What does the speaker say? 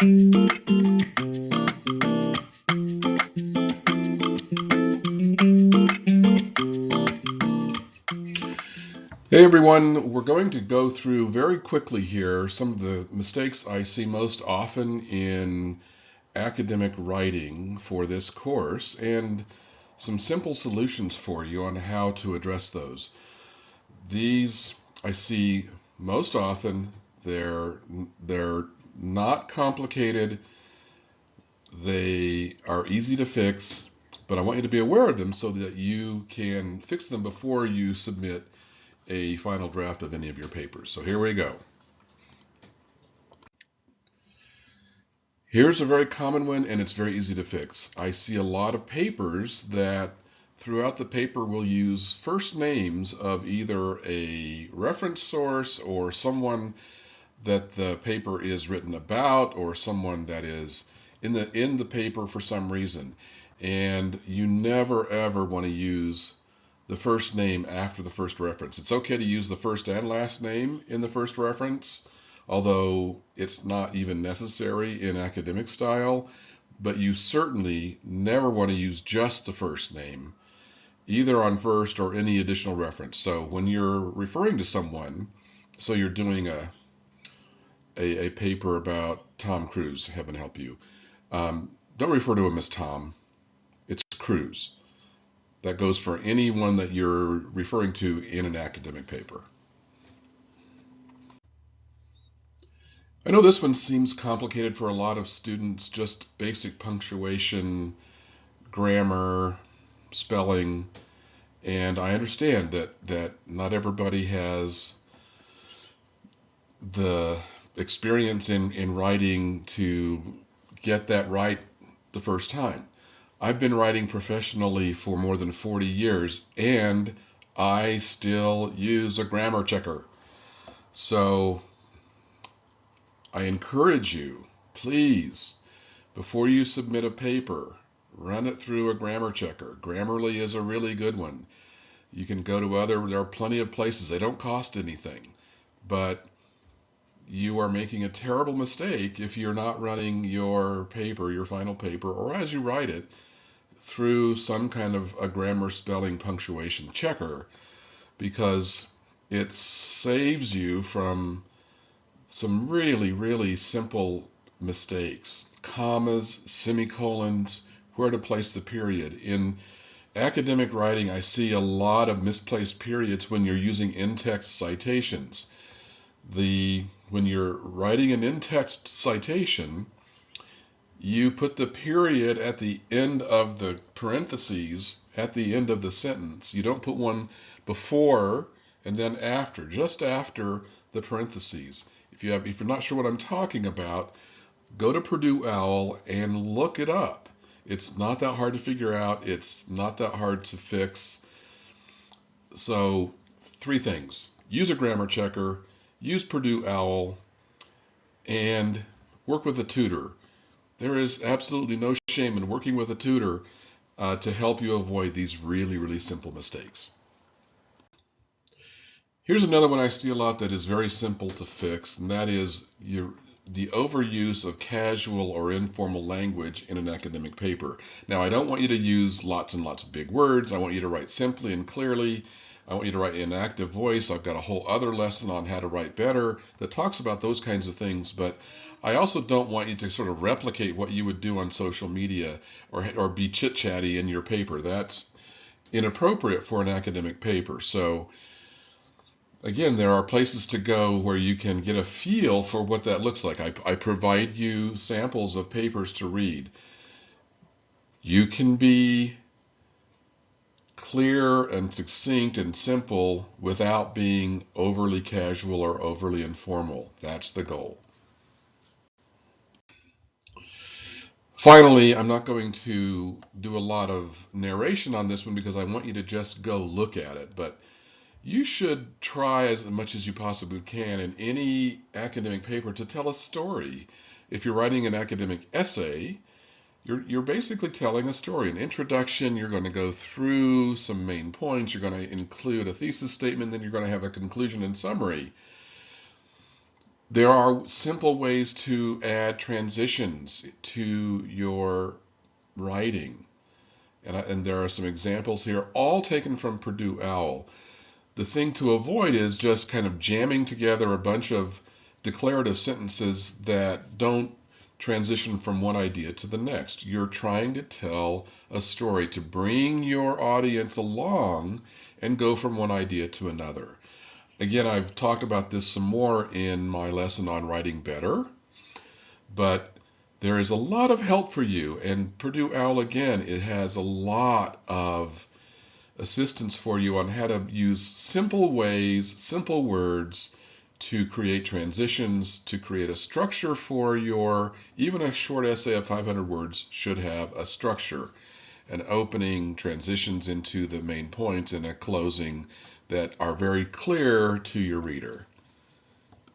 Hey everyone, we're going to go through very quickly here some of the mistakes I see most often in academic writing for this course and some simple solutions for you on how to address those. These I see most often. They're not complicated. They are easy to fix, but I want you to be aware of them so that you can fix them before you submit a final draft of any of your papers. So here we go. Here's a very common one, and it's very easy to fix. I see a lot of papers that throughout the paper will use first names of either a reference source or someone that the paper is written about or someone that is in the paper for some reason. And you never ever want to use the first name after the first reference. It's okay to use the first and last name in the first reference, although it's not even necessary in academic style, but you certainly never want to use just the first name, either on first or any additional reference. So when you're referring to someone, so you're doing a paper about Tom Cruise, heaven help you, don't refer to him as Tom, it's Cruise. That goes for anyone that you're referring to in an academic paper. I know this one seems complicated for a lot of students, just basic punctuation, grammar, spelling, and I understand that not everybody has the experience in writing to get that right the first time. I've been writing professionally for more than 40 years, and I still use a grammar checker. So I encourage you, please, before you submit a paper, run it through a grammar checker. Grammarly is a really good one. You can go to there are plenty of places. They don't cost anything, but you are making a terrible mistake if you're not running your paper, your final paper, or as you write it, through some kind of a grammar, spelling, punctuation checker, because it saves you from some really, really simple mistakes. Commas, semicolons, where to place the period. In academic writing, I see a lot of misplaced periods when you're using in-text citations. When you're writing an in-text citation, you put the period at the end of the parentheses at the end of the sentence. You don't put one before and then after, just after the parentheses. If you're not sure what I'm talking about, go to Purdue OWL and look it up. It's not that hard to figure out. It's not that hard to fix. So 3 things. Use a grammar checker, use Purdue OWL, and work with a tutor. There is absolutely no shame in working with a tutor to help you avoid these really, really simple mistakes. Here's another one I see a lot that is very simple to fix, and that is the overuse of casual or informal language in an academic paper. Now, I don't want you to use lots and lots of big words. I want you to write simply and clearly. I want you to write in active voice. I've got a whole other lesson on how to write better that talks about those kinds of things, but I also don't want you to sort of replicate what you would do on social media or be chit-chatty in your paper. That's inappropriate for an academic paper. So again, there are places to go where you can get a feel for what that looks like. I provide you samples of papers to read. You can be clear and succinct and simple without being overly casual or overly informal. That's the goal. Finally, I'm not going to do a lot of narration on this one because I want you to just go look at it, but you should try as much as you possibly can in any academic paper to tell a story. If you're writing an academic essay, you're basically telling a story. An introduction, you're going to go through some main points, you're going to include a thesis statement, then you're going to have a conclusion and summary. There are simple ways to add transitions to your writing. And there are some examples here, all taken from Purdue OWL. The thing to avoid is just kind of jamming together a bunch of declarative sentences that don't transition from one idea to the next. You're trying to tell a story to bring your audience along and go from one idea to another. Again, I've talked about this some more in my lesson on writing better, but there is a lot of help for you. And Purdue OWL, again, it has a lot of assistance for you on how to use simple ways, simple words to create transitions, to create a structure for your, even a short essay of 500 words should have a structure, an opening, transitions into the main points, and a closing that are very clear to your reader.